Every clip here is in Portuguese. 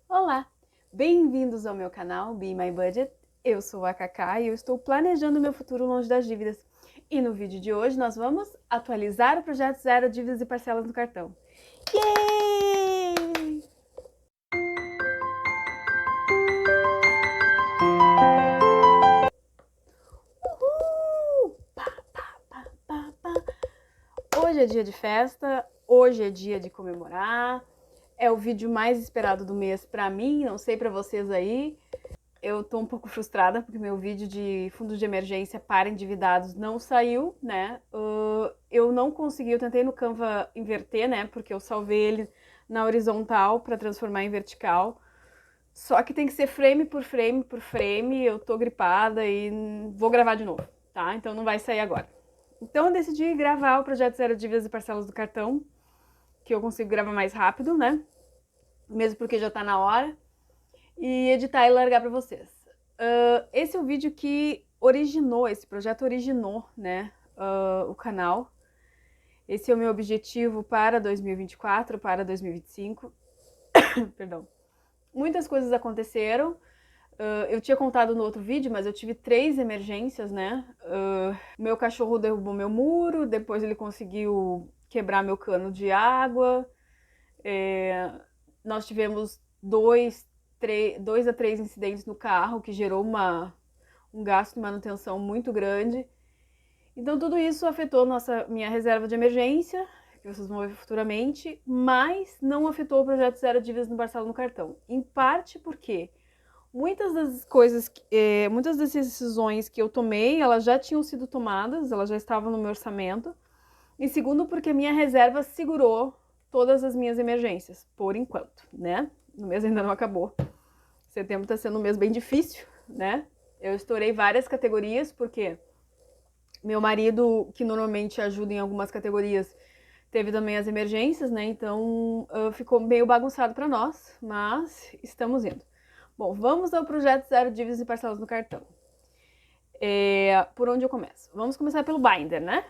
Olá, bem-vindos ao meu canal Be My Budget. Eu sou a Cacá e eu estou planejando meu futuro longe das dívidas. E no vídeo de hoje nós vamos atualizar o projeto Zero Dívidas e Parcelas no Cartão. Yay! Uhul! Pá, pá, pá, pá, pá. Hoje é dia de festa, hoje é dia de comemorar. É o vídeo mais esperado do mês pra mim, não sei pra vocês aí. Eu tô um pouco frustrada porque meu vídeo de fundo de emergência para endividados não saiu, né? Eu não consegui, eu tentei no Canva inverter, né? Porque eu salvei ele na horizontal para transformar em vertical. Só que tem que ser frame por frame por frame. Eu tô gripada e vou gravar de novo, tá? Então não vai sair agora. Então eu decidi gravar o projeto Zero Dívidas e Parcelas do Cartão, que eu consigo gravar mais rápido, né? Mesmo porque já tá na hora. E editar e largar para vocês. Esse é o vídeo que originou, esse projeto originou, né, o canal. Esse é o meu objetivo para 2024, para 2025. Perdão. Muitas coisas aconteceram. Eu tinha contado no outro vídeo, mas eu tive 3 emergências, né? Meu cachorro derrubou meu muro, depois ele conseguiu quebrar meu cano de água. Nós tivemos 2 a 3 incidentes no carro, que gerou um gasto de manutenção muito grande. Então tudo isso afetou minha reserva de emergência, que vocês vão ver futuramente, mas não afetou o projeto Zero Dívidas no Parcela no Cartão. Em parte porque muitas das coisas, muitas das decisões que eu tomei, elas já tinham sido tomadas, elas já estavam no meu orçamento. E segundo, porque minha reserva segurou todas as minhas emergências, por enquanto, né? O mês ainda não acabou. Setembro está sendo um mês bem difícil, né? Eu estourei várias categorias, porque meu marido, que normalmente ajuda em algumas categorias, teve também as emergências, né? Então ficou meio bagunçado para nós, mas estamos indo. Bom, vamos ao projeto Zero Dívidas e Parcelas no Cartão. Por onde eu começo? Vamos começar pelo binder, né?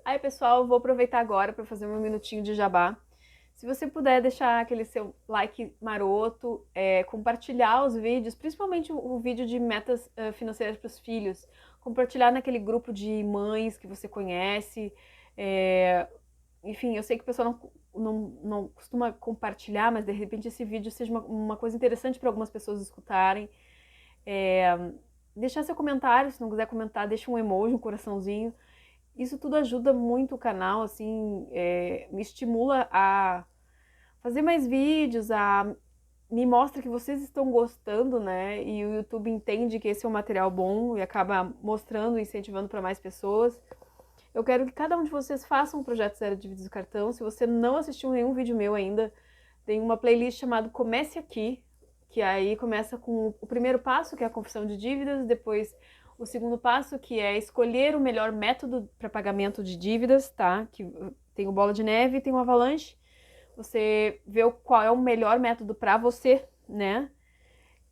Aí, pessoal, eu vou aproveitar agora para fazer um minutinho de jabá. Se você puder deixar aquele seu like maroto, compartilhar os vídeos, principalmente o vídeo de metas financeiras para os filhos, compartilhar naquele grupo de mães que você conhece. Enfim, eu sei que o pessoal não costuma compartilhar, mas de repente esse vídeo seja uma coisa interessante para algumas pessoas escutarem. Deixar seu comentário, se não quiser comentar, deixa um emoji, um coraçãozinho. Isso tudo ajuda muito o canal, assim, me estimula a fazer mais vídeos, me mostra que vocês estão gostando, né? E o YouTube entende que esse é um material bom e acaba mostrando, incentivando para mais pessoas. Eu quero que cada um de vocês faça um projeto Zero Dívidas do Cartão. Se você não assistiu nenhum vídeo meu ainda, tem uma playlist chamada Comece Aqui, que aí começa com o primeiro passo, que é a confissão de dívidas, depois o segundo passo, que é escolher o melhor método para pagamento de dívidas, tá? Que tem o bola de neve e tem o avalanche. Você vê qual é o melhor método para você, né?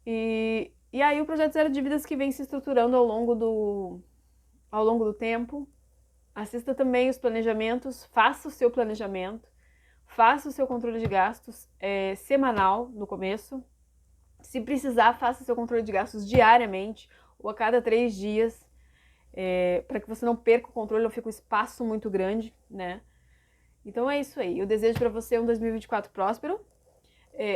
E aí o projeto Zero Dívidas que vem se estruturando ao longo do tempo. Assista também os planejamentos, faça o seu planejamento, faça o seu controle de gastos semanal no começo. Se precisar, faça seu controle de gastos diariamente ou a cada 3 dias, para que você não perca o controle, não fique um espaço muito grande, né? Então é isso aí. Eu desejo para você um 2024 próspero.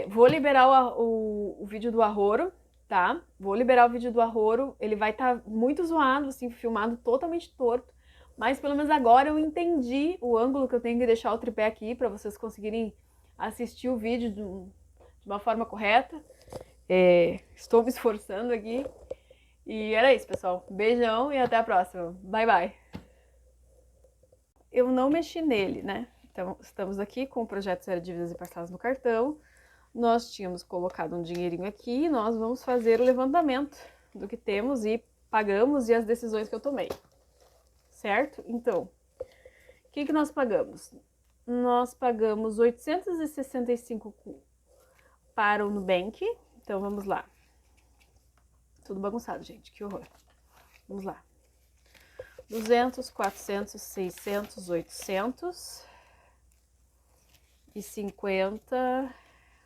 Vou liberar o vídeo do Arroro, tá? Vou liberar o vídeo do Arroro. Ele vai estar muito zoado, assim, filmado totalmente torto. Mas pelo menos agora eu entendi o ângulo que eu tenho que deixar o tripé aqui para vocês conseguirem assistir o vídeo de uma forma correta. Estou me esforçando aqui. E era isso, pessoal. Beijão e até a próxima. Bye, bye. Eu não mexi nele, né? Então, estamos aqui com o projeto Zero Dívidas e Parcelas no Cartão. Nós tínhamos colocado um dinheirinho aqui e nós vamos fazer o levantamento do que temos e pagamos e as decisões que eu tomei. Certo? Então, o que nós pagamos? Nós pagamos 865 para o Nubank. Então, vamos lá. Tudo bagunçado, gente. Que horror. Vamos lá. 200, 400, 600, 850.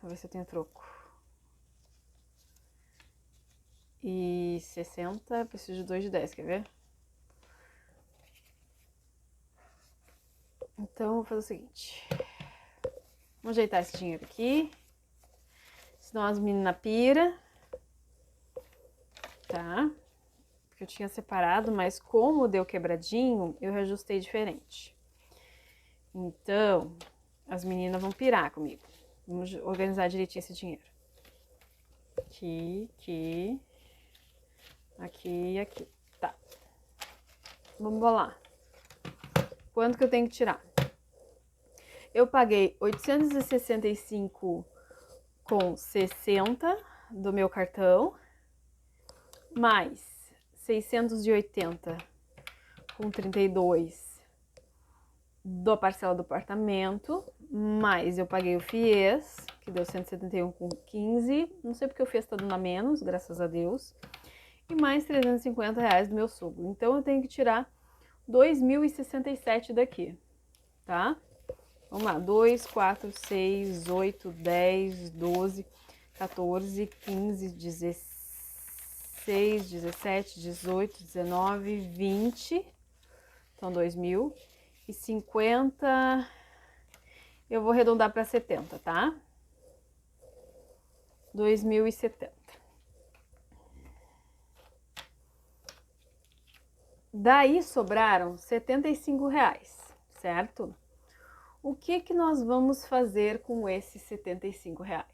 Vou ver se eu tenho troco. e 60, preciso de 2 de 10, quer ver? Então, vou fazer o seguinte. Vamos ajeitar esse dinheiro aqui. Senão as meninas pira. Tá? Porque eu tinha separado, mas como deu quebradinho, eu reajustei diferente. Então, as meninas vão pirar comigo. Vamos organizar direitinho esse dinheiro. Aqui, aqui. Aqui e aqui. Tá. Vamos lá. Quanto que eu tenho que tirar? Eu paguei 865,60 do meu cartão, mais 680,32 da parcela do apartamento, mais eu paguei o FIES, que deu 171,15. Não sei porque o FIES tá dando a menos, graças a Deus. E mais R$350 do meu sogro. Então eu tenho que tirar 2.067 daqui, tá? Vamos lá, 2, 4, 6, 8, 10, 12, 14, 15, 16, 17, 18, 19, 20. Então, 2.050. Eu vou arredondar para 70, tá? 2.070. Daí sobraram R$75, certo? O que nós vamos fazer com esses R$75?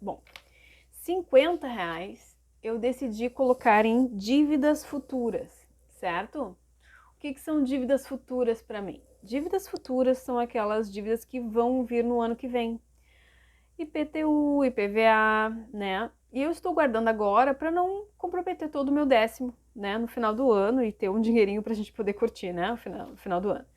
Bom, R$50 eu decidi colocar em dívidas futuras, certo? O que são dívidas futuras para mim? Dívidas futuras são aquelas dívidas que vão vir no ano que vem. IPTU, IPVA, né? E eu estou guardando agora para não comprometer todo o meu décimo, né? No final do ano e ter um dinheirinho para a gente poder curtir, né? No final do ano.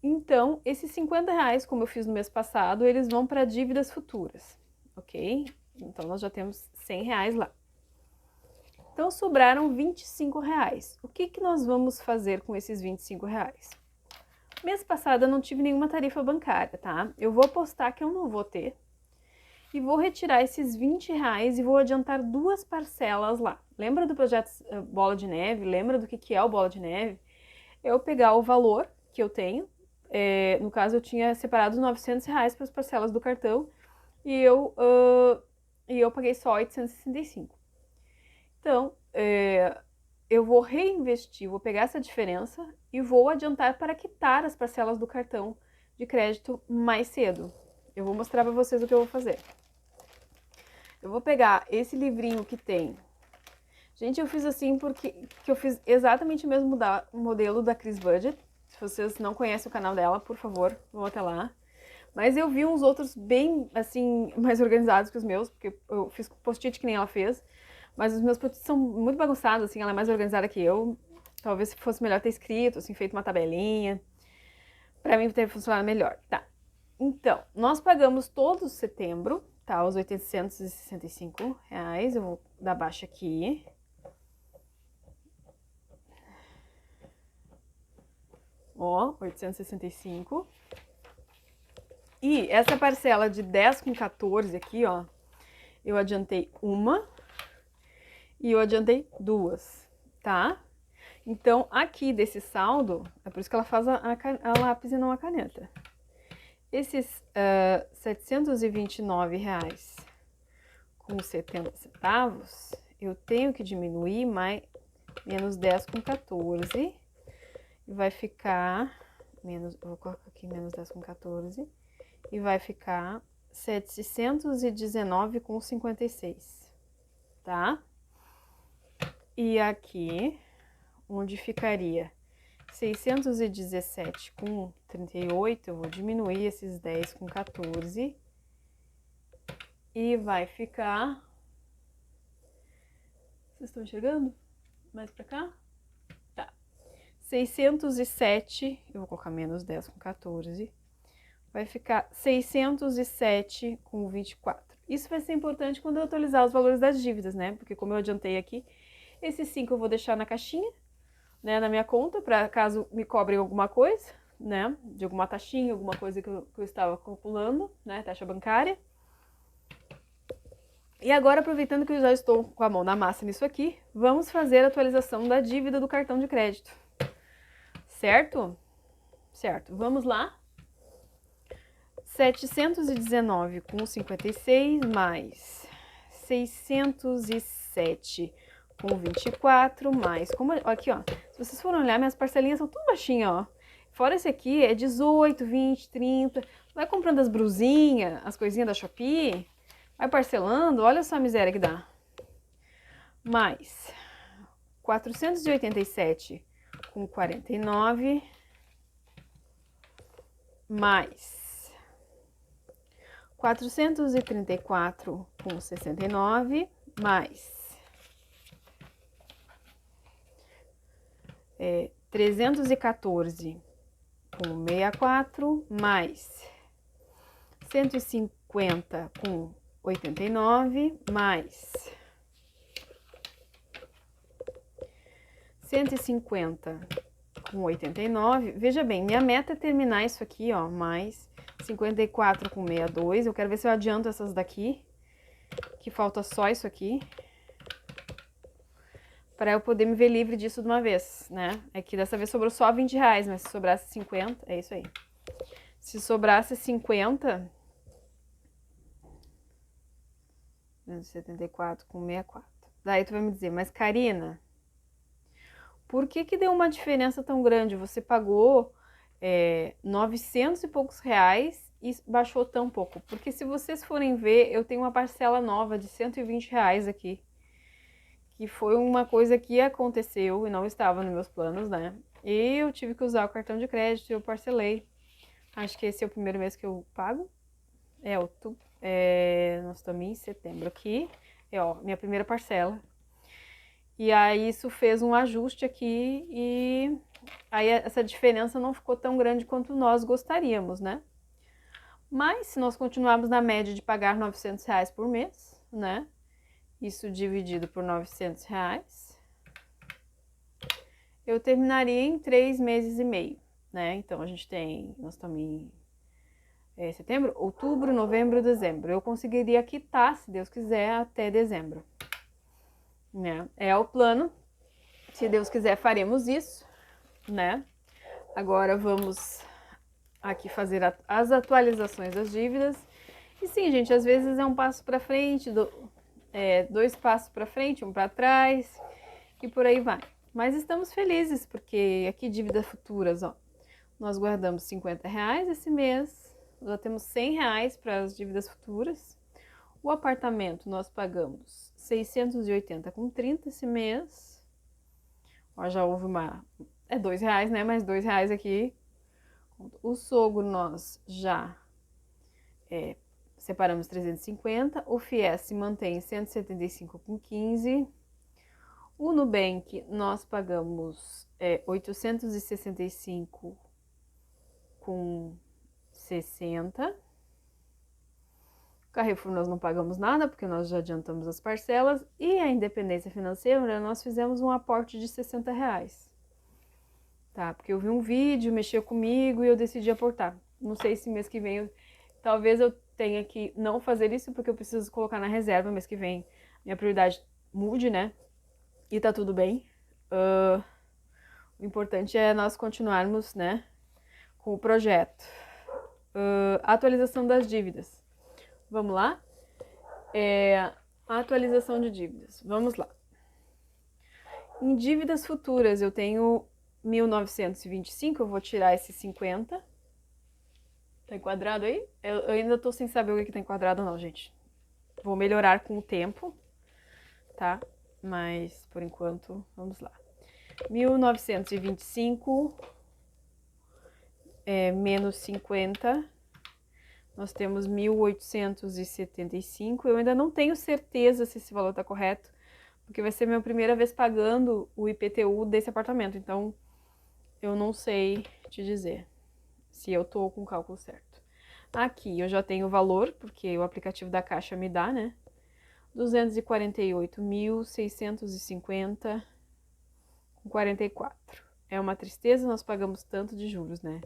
Então, esses R$50, como eu fiz no mês passado, eles vão para dívidas futuras, ok? Então, nós já temos R$100 lá. Então, sobraram R$25. O que nós vamos fazer com esses R$25? Mês passado eu não tive nenhuma tarifa bancária, tá? Eu vou apostar que eu não vou ter. E vou retirar esses R$20 e vou adiantar 2 parcelas lá. Lembra do projeto Bola de Neve? Lembra do que é o Bola de Neve? Eu pegar o valor que eu tenho. No caso, eu tinha separado R$900 para as parcelas do cartão e eu paguei só 865. Então, eu vou reinvestir, vou pegar essa diferença e vou adiantar para quitar as parcelas do cartão de crédito mais cedo. Eu vou mostrar para vocês o que eu vou fazer. Eu vou pegar esse livrinho que tem. Gente, eu fiz assim porque eu fiz exatamente o mesmo modelo da Cris Budget. Se vocês não conhecem o canal dela, por favor, vão até lá. Mas eu vi uns outros bem, assim, mais organizados que os meus, porque eu fiz post-it que nem ela fez. Mas os meus post-its são muito bagunçados, assim, ela é mais organizada que eu. Talvez fosse melhor ter escrito, assim, feito uma tabelinha. Pra mim ter funcionado melhor. Tá. Então, nós pagamos todo setembro, tá? Os R$865. Eu vou dar baixa aqui. Ó, 865. E essa parcela de 10,14 aqui, ó, eu adiantei uma e eu adiantei 2, tá? Então, aqui desse saldo, é por isso que ela faz a lápis e não a caneta. Esses R$729,70, eu tenho que diminuir menos 10,14. E vai ficar, eu vou colocar aqui menos 10,14. E vai ficar 719,56, tá? E aqui, onde ficaria 617,38, eu vou diminuir esses 10,14 e vai ficar... Vocês estão enxergando? Mais pra cá? Tá. 607, eu vou colocar menos 10,14, vai ficar 607,24. Isso vai ser importante quando eu atualizar os valores das dívidas, né? Porque como eu adiantei aqui, esses 5 eu vou deixar na caixinha, né, na minha conta, para caso me cobrem alguma coisa, né, de alguma taxinha, alguma coisa que eu estava calculando, né, taxa bancária. E agora, aproveitando que eu já estou com a mão na massa nisso aqui, vamos fazer a atualização da dívida do cartão de crédito. Certo? Certo. Vamos lá. 719,56 mais 607,24 mais... aqui, ó. Se vocês forem olhar, minhas parcelinhas são tudo baixinhas, ó. Fora esse aqui, é 18, 20, 30. Vai comprando as brusinhas, as coisinhas da Shopee... Vai parcelando, olha só a miséria que dá. Mais 487,49 mais 434,69 mais 314,64 mais 150,89 mais 150,89. Veja bem, minha meta é terminar isso aqui, ó, mais 54,62. Eu quero ver se eu adianto essas daqui, que falta só isso aqui, para eu poder me ver livre disso de uma vez, né? É que dessa vez sobrou só R$20, mas se sobrasse 50, é isso aí. Se sobrasse 50... 274,64. Daí tu vai me dizer, mas Karina, por que que deu uma diferença tão grande? Você pagou 900 e poucos reais e baixou tão pouco. Porque se vocês forem ver, eu tenho uma parcela nova de R$120 aqui. Que foi uma coisa que aconteceu e não estava nos meus planos, né? E eu tive que usar o cartão de crédito e eu parcelei. Acho que esse é o primeiro mês que eu pago. Outubro. Nós estamos em setembro aqui. Ó, minha primeira parcela. E aí isso fez um ajuste aqui e aí essa diferença não ficou tão grande quanto nós gostaríamos, né? Mas se nós continuarmos na média de pagar R$900 por mês, né? Isso dividido por R$900, eu terminaria em 3 meses e meio, né? Então nós estamos em setembro, outubro, novembro, dezembro. Eu conseguiria quitar, se Deus quiser, até dezembro. Né? É o plano. Se Deus quiser, faremos isso, né? Agora vamos aqui fazer as atualizações das dívidas. E sim, gente, às vezes é um passo para frente, 2 passos para frente, um para trás e por aí vai. Mas estamos felizes porque aqui dívidas futuras, ó. Nós guardamos R$50 esse mês. Já temos R$100 para as dívidas futuras. O apartamento nós pagamos 680,30 esse mês. Ó, já houve R$2, né? Mais R$2 aqui. O sogro nós já separamos 350. O FIES se mantém 175,15. O Nubank nós pagamos 865,60. Carrefour nós não pagamos nada, porque nós já adiantamos as parcelas. E a independência financeira, nós fizemos um aporte de R$60. Tá? Porque eu vi um vídeo, mexeu comigo e eu decidi aportar. Não sei se mês que vem, talvez eu tenha que não fazer isso, porque eu preciso colocar na reserva mês que vem. Minha prioridade mude, né? E tá tudo bem. O importante é nós continuarmos, né, com o projeto. Atualização das dívidas. Vamos lá? Atualização de dívidas. Vamos lá. Em dívidas futuras, eu tenho 1.925, eu vou tirar esse 50. Tá enquadrado aí? Eu ainda tô sem saber o que tá enquadrado não, gente. Vou melhorar com o tempo, tá? Mas, por enquanto, vamos lá. 1.925 menos 50... Nós temos 1.875. Eu ainda não tenho certeza se esse valor está correto, porque vai ser minha primeira vez pagando o IPTU desse apartamento. Então, eu não sei te dizer se eu tô com o cálculo certo. Aqui eu já tenho o valor, porque o aplicativo da Caixa me dá, né? 248.650,44. É uma tristeza, nós pagamos tanto de juros, né?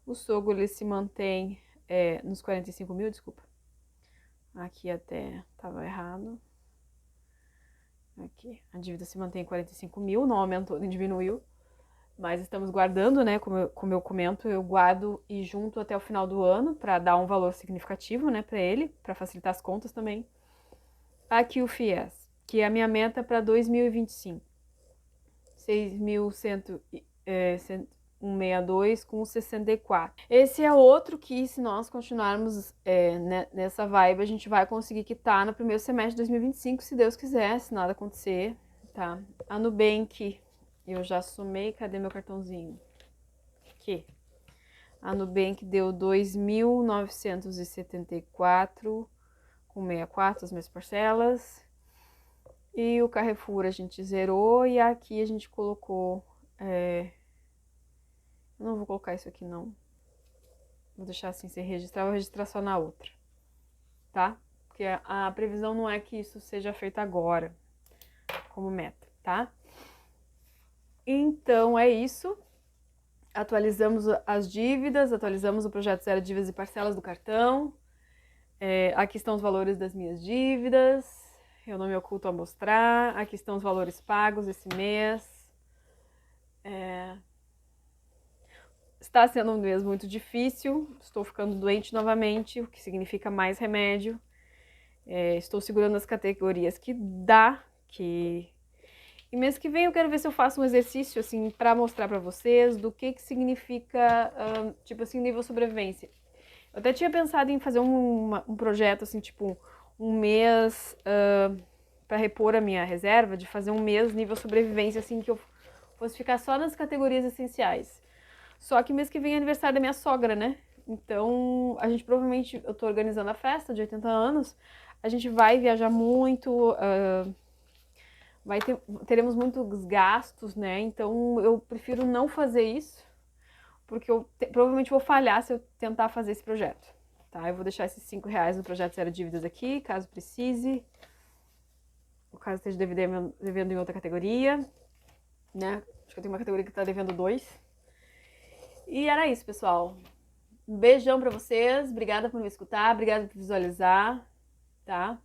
O sogro, ele se mantém... nos 45 mil, desculpa. Aqui até estava errado. Aqui, a dívida se mantém em 45 mil, não aumentou nem diminuiu. Mas estamos guardando, né? Como eu comento, eu guardo e junto até o final do ano para dar um valor significativo, né, para ele, para facilitar as contas também. Aqui o FIES, que é a minha meta para 2025. 6.162 com 64. Esse é outro que, se nós continuarmos nessa vibe, a gente vai conseguir quitar no primeiro semestre de 2025, se Deus quiser, se nada acontecer, tá? A Nubank, eu já somei, cadê meu cartãozinho? Aqui. A Nubank deu 2.974 com 64 as minhas parcelas. E o Carrefour a gente zerou e aqui a gente colocou... Eu não vou colocar isso aqui não. Vou deixar assim sem registrar, vou registrar só na outra. Tá? Porque a previsão não é que isso seja feito agora, como meta, tá? Então é isso. Atualizamos as dívidas, atualizamos o projeto Zero Dívidas e Parcelas do cartão. Aqui estão os valores das minhas dívidas. Eu não me oculto a mostrar. Aqui estão os valores pagos esse mês. Está sendo um mês muito difícil. Estou ficando doente novamente, o que significa mais remédio. Estou segurando as categorias que dá, E mês que vem eu quero ver se eu faço um exercício, assim, para mostrar para vocês do que significa, tipo assim, nível sobrevivência. Eu até tinha pensado em fazer um projeto, assim, tipo, um mês para repor a minha reserva, de fazer um mês nível sobrevivência, assim, que eu fosse ficar só nas categorias essenciais. Só que mês que vem é aniversário da minha sogra, né? Então, a gente provavelmente, eu tô organizando a festa de 80 anos, a gente vai viajar muito, teremos muitos gastos, né? Então, eu prefiro não fazer isso, porque eu provavelmente vou falhar se eu tentar fazer esse projeto, tá? Eu vou deixar esses R$5 no projeto Zero Dívidas aqui, caso precise, o caso esteja devendo em outra categoria, né? Acho que eu tenho uma categoria que tá devendo 2. E era isso, pessoal. Um beijão pra vocês, obrigada por me escutar, obrigada por visualizar, tá?